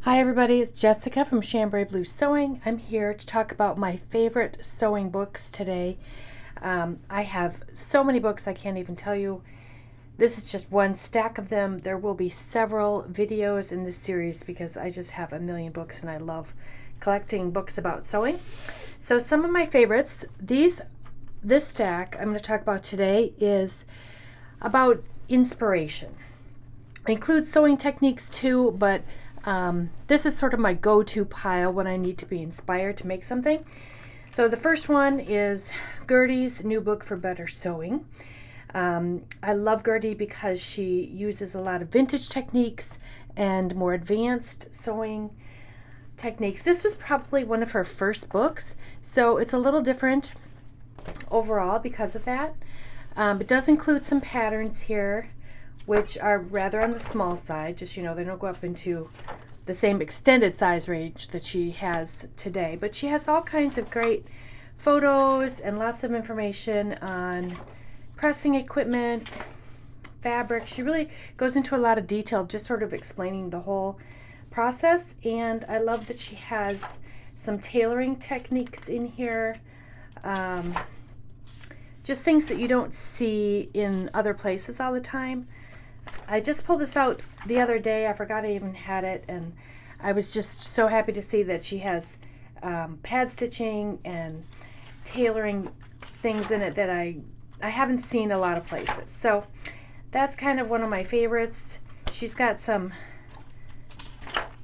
Hi everybody, it's Jessica from Chambray Blue Sewing. I'm here to talk about my favorite sewing books today. I have so many books I can't even tell you. This is just one stack of them. There will be several videos in this series because I just have a million books and I love collecting books about sewing. So some of my favorites, this stack I'm going to talk about today is about inspiration. It includes sewing techniques too, but this is sort of my go-to pile when I need to be inspired to make something. So the first one is Gertie's new book for better sewing. I love Gertie because she uses a lot of vintage techniques and more advanced sewing techniques. This was probably one of her first books, so it's a little different overall because of that. It does include some patterns here which are rather on the small side, just they don't go up into the same extended size range that she has today, but she has all kinds of great photos and lots of information on pressing equipment, fabric. She really goes into a lot of detail, just sort of explaining the whole process. And I love that she has some tailoring techniques in here, just things that you don't see in other places all the time. I just pulled this out the other day. I forgot I even had it, and I was just so happy to see that she has pad stitching and tailoring things in it that I haven't seen a lot of places. So that's kind of one of my favorites. She's got some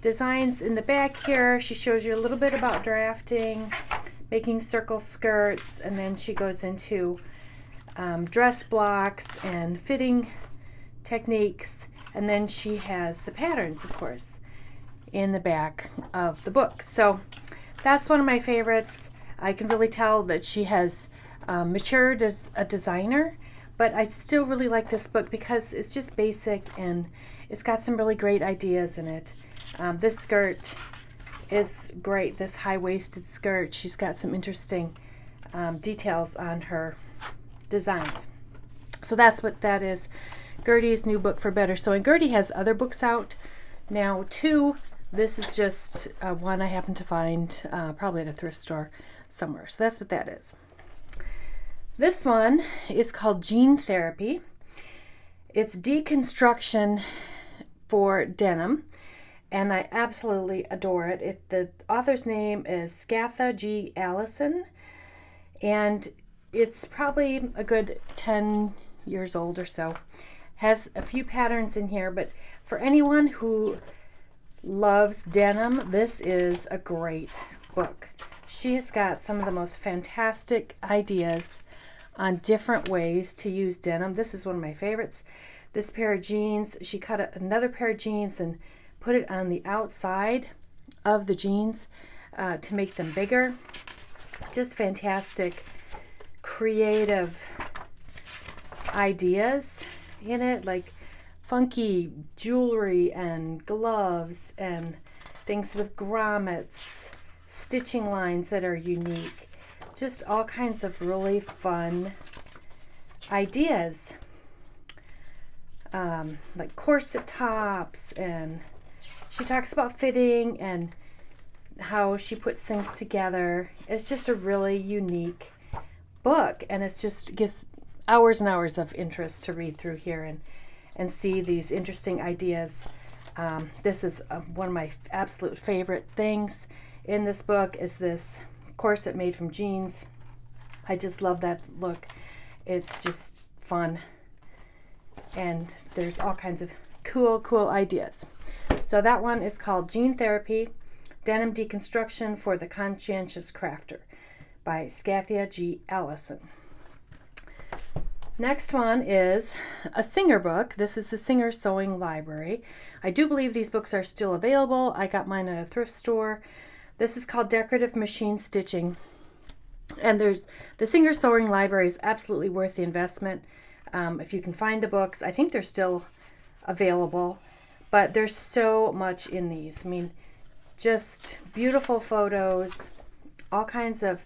designs in the back here. She shows you a little bit about drafting, making circle skirts, and then she goes into dress blocks and fitting techniques, and then she has the patterns, of course, in the back of the book. So that's one of my favorites. I can really tell that she has matured as a designer, but I still really like this book because it's just basic and it's got some really great ideas in it. This skirt is great, this high-waisted skirt. She's got some interesting details on her designs. So that's what that is. Gertie's new book for better sewing. Gertie has other books out now too. This is just one I happened to find probably at a thrift store somewhere. So that's what that is. This one is called Jean Therapy. It's deconstruction for denim, and I absolutely adore it. The author's name is Scatha G. Allison, and it's probably a good 10 years old or so. Has a few patterns in here, but for anyone who loves denim, this is a great book. She's got some of the most fantastic ideas on different ways to use denim. This is one of my favorites. This pair of jeans, she cut another pair of jeans and put it on the outside of the jeans to make them bigger. Just fantastic, creative ideas in it, like funky jewelry and gloves and things with grommets, stitching lines that are unique, just all kinds of really fun ideas, like corset tops, and she talks about fitting and how she puts things together. It's just a really unique book, and it's just gives hours and hours of interest to read through here and see these interesting ideas. This is one of my absolute favorite things in this book is this corset made from jeans. I just love that look. It's just fun, and there's all kinds of cool ideas. So that one is called Jean Therapy, Denim Deconstruction for the Conscientious Crafter by Scatha G. Allison. Next one is a Singer book. This is the Singer Sewing Library. I do believe these books are still available. I got mine at a thrift store. This is called Decorative Machine Stitching. And the Singer Sewing Library is absolutely worth the investment. If you can find the books, I think they're still available, but there's so much in these. I mean, just beautiful photos, all kinds of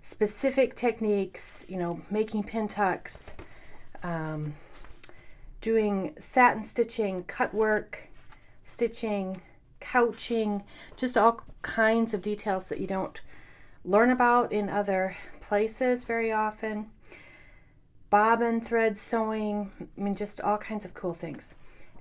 specific techniques, making pin tucks, doing satin stitching, cut work stitching, couching, just all kinds of details that you don't learn about in other places very often. Bobbin thread sewing, I mean, just all kinds of cool things.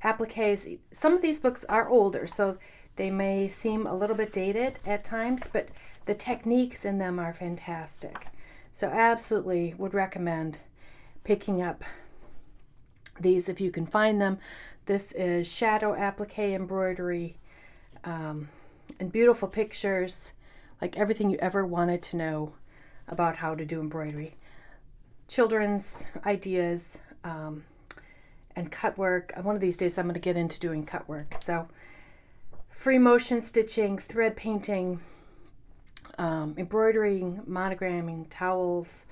Appliques. Some of these books are older, so they may seem a little bit dated at times, but the techniques in them are fantastic. So absolutely would recommend picking up these if you can find them. This is shadow applique embroidery, and beautiful pictures, like everything you ever wanted to know about how to do embroidery. Children's ideas, and cut work. One of these days I'm going to get into doing cut work. So free motion stitching, thread painting, embroidering, monogramming, towels,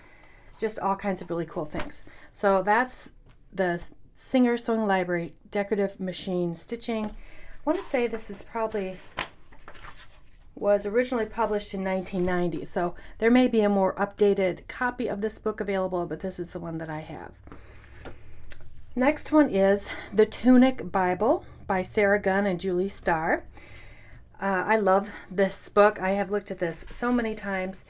just all kinds of really cool things. So that's the Singer Sewing Library Decorative Machine Stitching. I want to say this is was originally published in 1990, so there may be a more updated copy of this book available, but this is the one that I have. Next one is The Tunic Bible by Sarah Gunn and Julie Starr. I love this book. I have looked at this so many times.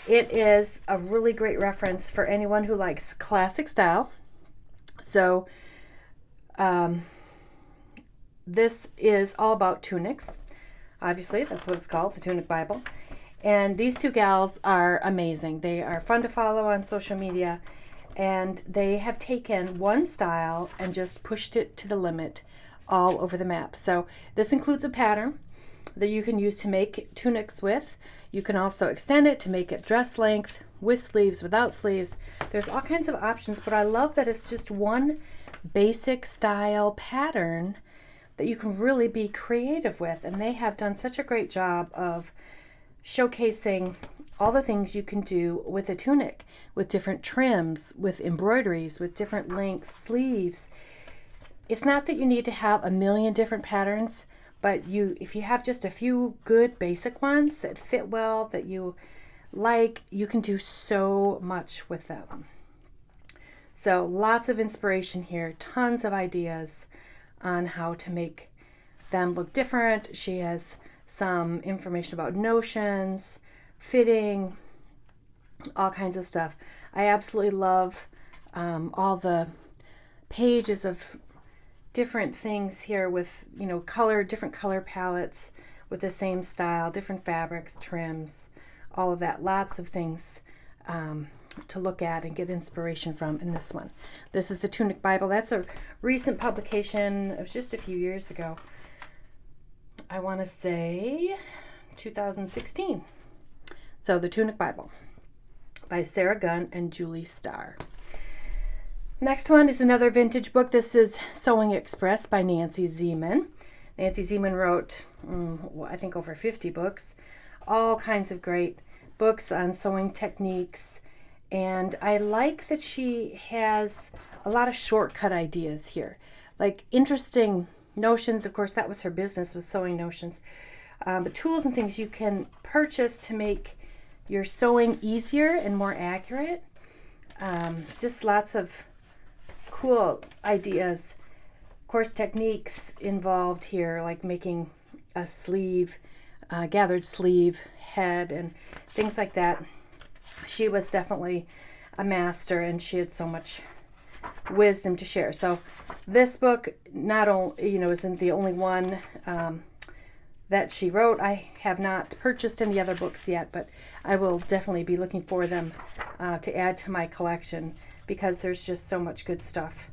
It is a really great reference for anyone who likes classic style. So this is all about tunics. Obviously, that's what it's called, the Tunic Bible. And these two gals are amazing. They are fun to follow on social media, and they have taken one style and just pushed it to the limit all over the map. So this includes a pattern that you can use to make tunics with. You can also extend it to make it dress length, with sleeves, without sleeves. There's all kinds of options, but I love that it's just one basic style pattern that you can really be creative with, and they have done such a great job of showcasing all the things you can do with a tunic, with different trims, with embroideries, with different lengths, sleeves. It's not that you need to have a million different patterns, but if you have just a few good basic ones that fit well, that you like, you can do so much with them. So lots of inspiration here, tons of ideas on how to make them look different. She has some information about notions, fitting, all kinds of stuff. I absolutely love all the pages of different things here with, different color palettes with the same style, different fabrics, trims, all of that. Lots of things to look at and get inspiration from in this one. This is the Tunic Bible. That's a recent publication. It was just a few years ago. I want to say 2016. So the Tunic Bible by Sarah Gunn and Julie Starr. Next one is another vintage book. This is Sewing Express by Nancy Zeman. Nancy Zeman wrote, I think, over 50 books. All kinds of great books on sewing techniques. And I like that she has a lot of shortcut ideas here. Like interesting notions. Of course, that was her business, was sewing notions. But tools and things you can purchase to make your sewing easier and more accurate. Just lots of cool ideas. Of course, techniques involved here, like making a sleeve, gathered sleeve head and things like that. She was definitely a master, and she had so much wisdom to share. So this book not only, isn't the only one that she wrote. I have not purchased any other books yet, but I will definitely be looking for them to add to my collection, because there's just so much good stuff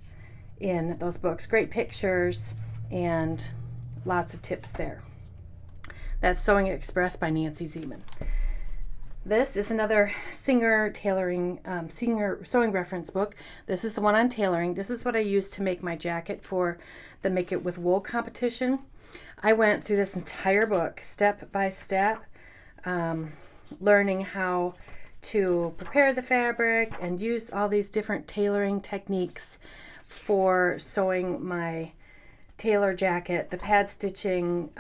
in those books. Great pictures and lots of tips there. That's Sewing Express by Nancy Zeman. This is another Singer Tailoring, Singer Sewing Reference book. This is the one on tailoring. This is what I used to make my jacket for the Make It With Wool competition. I went through this entire book, step by step, learning how to prepare the fabric and use all these different tailoring techniques for sewing my tailor jacket, the pad stitching,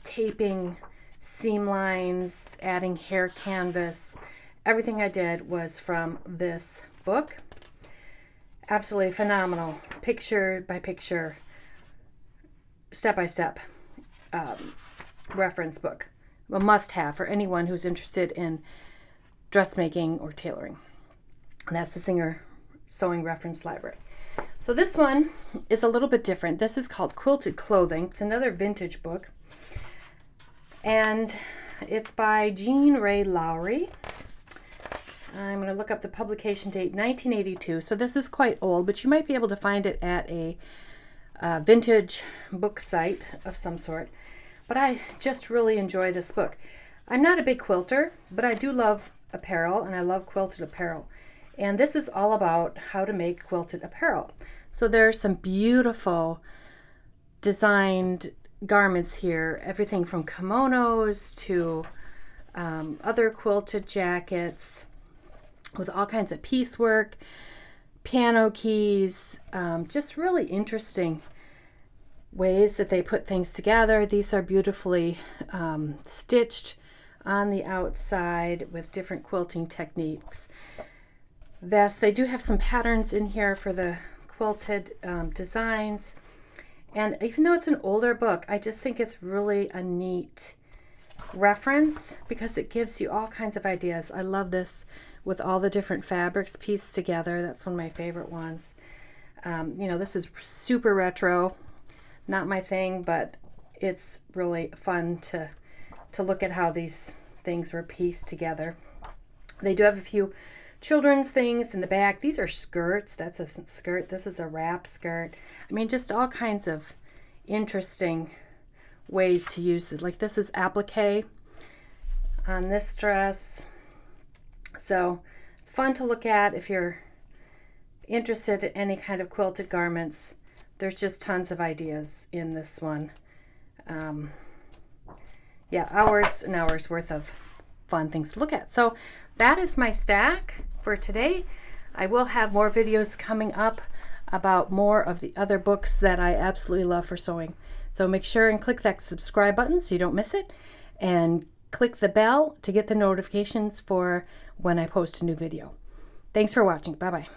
taping, seam lines, adding hair canvas. Everything I did was from this book. Absolutely phenomenal, picture by picture, step by step. reference book, a must-have for anyone who's interested in dressmaking or tailoring. And that's the Singer Sewing Reference Library. So this one is a little bit different. This is called Quilted Clothing. It's another vintage book. And it's by Jean Ray Lowry. I'm going to look up the publication date, 1982. So this is quite old, but you might be able to find it at a vintage book site of some sort. But I just really enjoy this book. I'm not a big quilter, but I do love apparel, and I love quilted apparel. And this is all about how to make quilted apparel. So there's some beautiful designed garments here, everything from kimonos to other quilted jackets with all kinds of piecework, piano keys, just really interesting ways that they put things together. These are beautifully stitched on the outside with different quilting techniques. Vests, they do have some patterns in here for the quilted designs. And even though it's an older book, I just think it's really a neat reference because it gives you all kinds of ideas. I love this with all the different fabrics pieced together. That's one of my favorite ones. You know, this is super retro, not my thing, but it's really fun to look at how these things were pieced together. They do have a few children's things in the back. These are skirts. That's a skirt. This is a wrap skirt. I mean, just all kinds of interesting ways to use this. Like this is applique on this dress. So it's fun to look at if you're interested in any kind of quilted garments. There's just tons of ideas in this one. Yeah, hours and hours worth of fun things to look at. So that is my stack for today. I will have more videos coming up about more of the other books that I absolutely love for sewing. So make sure and click that subscribe button so you don't miss it, and click the bell to get the notifications for when I post a new video. Thanks for watching. Bye-bye.